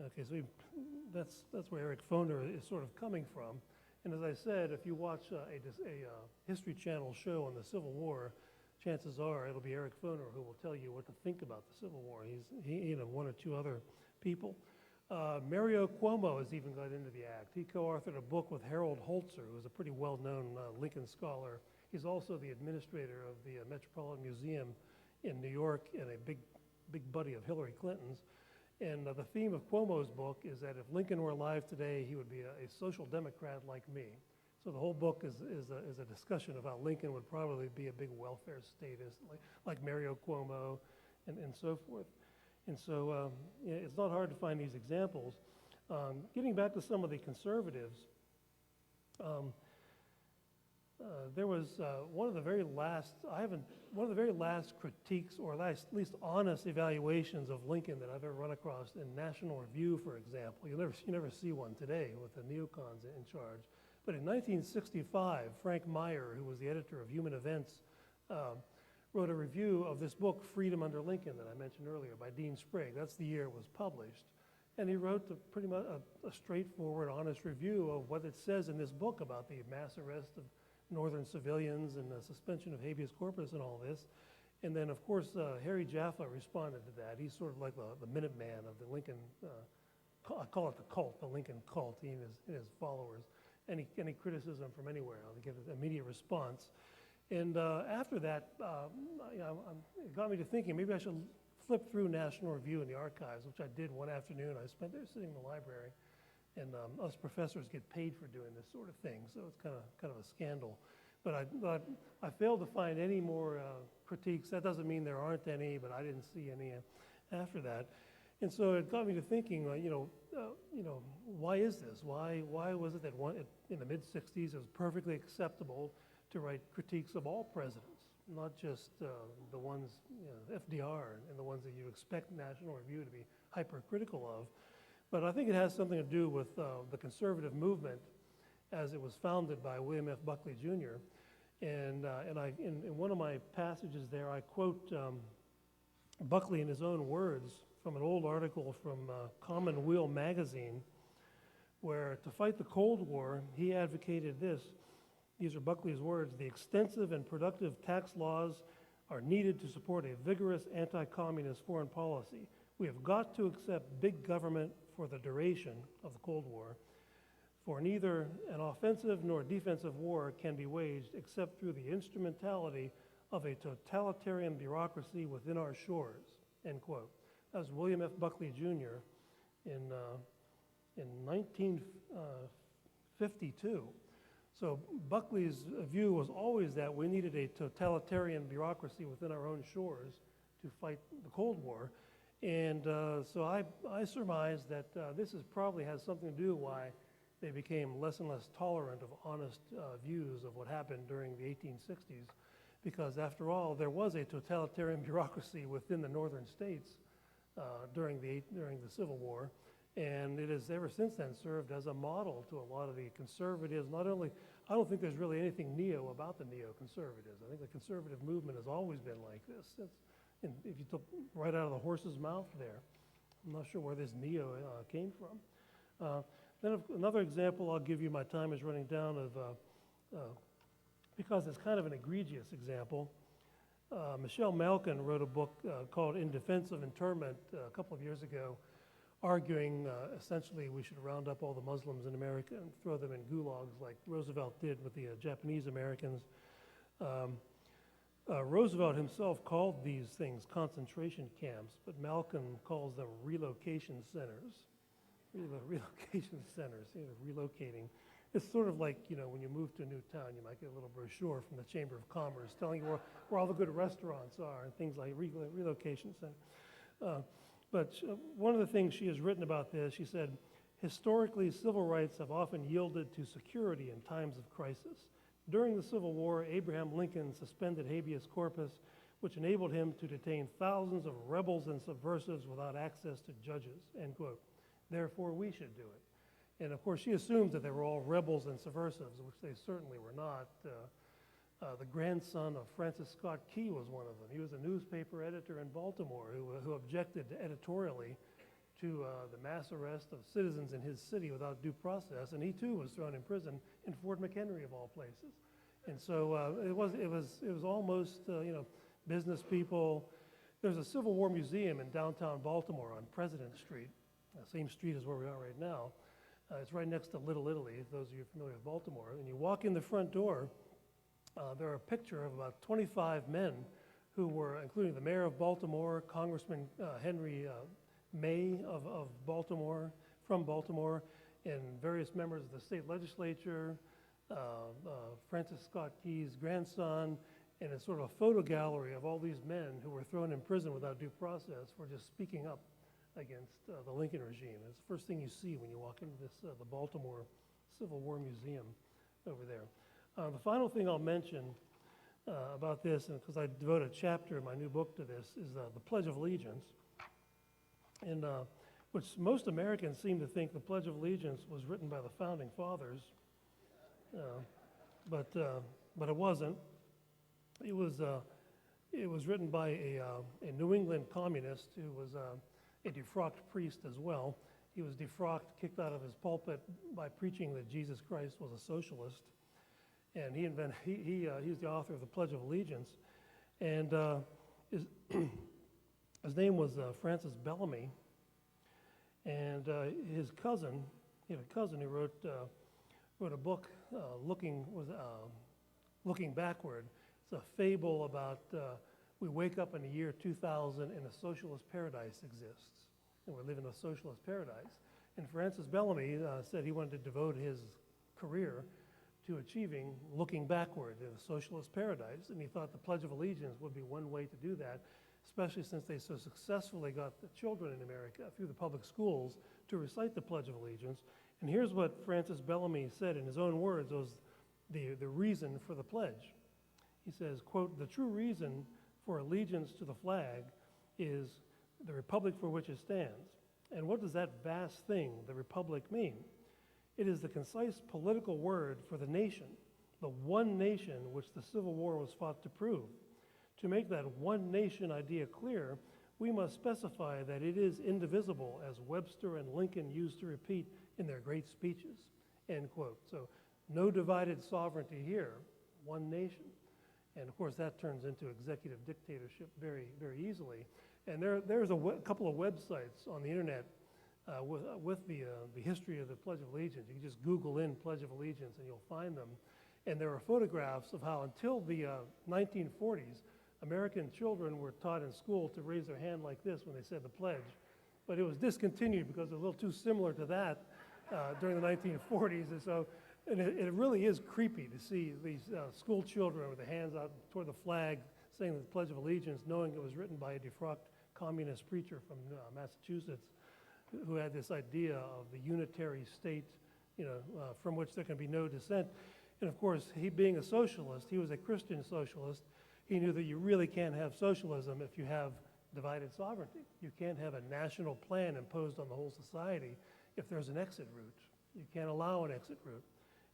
Okay, so that's where Eric Foner is sort of coming from. And as I said, if you watch a History Channel show on the Civil War, chances are it'll be Eric Foner who will tell you what to think about the Civil War. He one or two other people. Mario Cuomo has even got into the act. He co-authored a book with Harold Holzer, who's a pretty well-known Lincoln scholar. He's also the administrator of the Metropolitan Museum in New York and a big buddy of Hillary Clinton's. And the theme of Cuomo's book is that if Lincoln were alive today, he would be a social democrat like me. So the whole book is a discussion of how Lincoln would probably be a big welfare statist, like Mario Cuomo and so forth. And so it's not hard to find these examples. Getting back to some of the conservatives, there was one of the very last critiques, or at least honest evaluations of Lincoln that I've ever run across in National Review, for example. You never see one today with the neocons in charge. But in 1965, Frank Meyer, who was the editor of Human Events, wrote a review of this book, Freedom Under Lincoln, that I mentioned earlier, by Dean Sprague. That's the year it was published. And he wrote pretty much a straightforward, honest review of what it says in this book about the mass arrest of northern civilians and the suspension of habeas corpus and all this. And then, of course, Harry Jaffa responded to that. He's sort of like the Minuteman of the Lincoln, I call it the cult, the Lincoln cult, he and his followers. Any criticism from anywhere, I'll get an immediate response. And after that, it got me to thinking maybe I should flip through National Review in the archives, which I did one afternoon. I spent there sitting in the library, and us professors get paid for doing this sort of thing, so it's kind of a scandal. But I failed to find any more critiques. That doesn't mean there aren't any, but I didn't see any after that. And so it got me to thinking, why is this? Why was it that in the mid-'60s it was perfectly acceptable to write critiques of all presidents, not just the ones, FDR and the ones that you expect National Review to be hypercritical of. But I think it has something to do with the conservative movement as it was founded by William F. Buckley Jr. And in one of my passages there, I quote Buckley in his own words from an old article from Commonweal magazine, where to fight the Cold War, he advocated this. These are Buckley's words: "The extensive and productive tax laws are needed to support a vigorous anti-communist foreign policy. We have got to accept big government for the duration of the Cold War, for neither an offensive nor defensive war can be waged except through the instrumentality of a totalitarian bureaucracy within our shores," end quote. That was William F. Buckley Jr. in 1952. So Buckley's view was always that we needed a totalitarian bureaucracy within our own shores to fight the Cold War. And so I surmise that this probably has something to do why they became less and less tolerant of honest views of what happened during the 1860s. Because after all, there was a totalitarian bureaucracy within the northern states during the Civil War. And it has ever since then served as a model to a lot of the conservatives. Not only, I don't think there's really anything neo about the neoconservatives. I think the conservative movement has always been like this. And if you took right out of the horse's mouth there, I'm not sure where this neo came from. Then another example I'll give you, my time is running down, because it's kind of an egregious example. Michelle Malkin wrote a book called In Defense of Internment a couple of years ago, arguing essentially we should round up all the Muslims in America and throw them in gulags like Roosevelt did with the Japanese Americans. Roosevelt himself called these things concentration camps, but Malcolm calls them relocation centers. Relocation centers, relocating. It's sort of like, when you move to a new town, you might get a little brochure from the Chamber of Commerce telling you where all the good restaurants are and things like relocation center. But one of the things she has written about this, she said, historically, civil rights have often yielded to security in times of crisis. During the Civil War, Abraham Lincoln suspended habeas corpus, which enabled him to detain thousands of rebels and subversives without access to judges, end quote. Therefore, we should do it. And of course, she assumes that they were all rebels and subversives, which they certainly were not. The grandson of Francis Scott Key was one of them. He was a newspaper editor in Baltimore who objected editorially to the mass arrest of citizens in his city without due process, and he too was thrown in prison in Fort McHenry of all places. And so it was almost business people. There's a Civil War museum in downtown Baltimore on President Street, same street as where we are right now. It's right next to Little Italy, if those of you are familiar with Baltimore. And you walk in the front door, there are a picture of about 25 men who were, including the mayor of Baltimore, Congressman Henry May of Baltimore, from Baltimore, and various members of the state legislature, Francis Scott Key's grandson, and it's sort of a photo gallery of all these men who were thrown in prison without due process for just speaking up against the Lincoln regime. It's the first thing you see when you walk into this, the Baltimore Civil War Museum over there. The final thing I'll mention about this, and because I devote a chapter in my new book to this, is the Pledge of Allegiance, and which most Americans seem to think the Pledge of Allegiance was written by the Founding Fathers, but it wasn't. It was written by a New England communist who was a defrocked priest as well. He was defrocked, kicked out of his pulpit by preaching that Jesus Christ was a socialist, and he's the author of the Pledge of Allegiance, and his name was Francis Bellamy, and his cousin, he had a cousin who wrote a book looking backward. It's a fable about we wake up in the year 2000 and a socialist paradise exists, and we're living in a socialist paradise. And Francis Bellamy said he wanted to devote his career to achieving looking backward in a socialist paradise, and he thought the Pledge of Allegiance would be one way to do that, especially since they so successfully got the children in America through the public schools to recite the Pledge of Allegiance. And here's what Francis Bellamy said in his own words, was the reason for the pledge. He says, quote, "The true reason for allegiance to the flag is the republic for which it stands. And what does that vast thing, the republic, mean? It is the concise political word for the nation, the one nation which the Civil War was fought to prove. To make that one nation idea clear, we must specify that it is indivisible, as Webster and Lincoln used to repeat in their great speeches," end quote. So no divided sovereignty here, one nation. And of course that turns into executive dictatorship very, very easily. And there's a couple of websites on the internet with the history of the Pledge of Allegiance. You can just Google in Pledge of Allegiance and you'll find them. And there are photographs of how until the 1940s, American children were taught in school to raise their hand like this when they said the pledge. But it was discontinued because it was a little too similar to that during the 1940s. And so it really is creepy to see these school children with their hands out toward the flag saying the Pledge of Allegiance, knowing it was written by a defrocked communist preacher from Massachusetts who had this idea of the unitary state, from which there can be no dissent. And of course, he being a socialist, he was a Christian socialist. He knew that you really can't have socialism if you have divided sovereignty. You can't have a national plan imposed on the whole society if there's an exit route. You can't allow an exit route.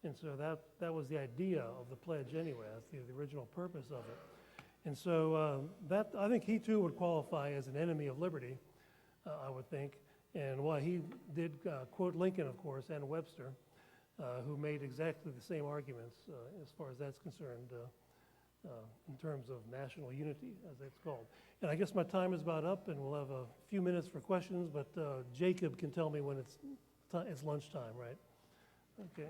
And so that was the idea of the pledge anyway. That's the original purpose of it. And so I think he too would qualify as an enemy of liberty, I would think. And while he did quote Lincoln, of course, and Webster, who made exactly the same arguments as far as that's concerned in terms of national unity, as it's called. And I guess my time is about up, and we'll have a few minutes for questions, but Jacob can tell me when it's lunchtime, right? Okay.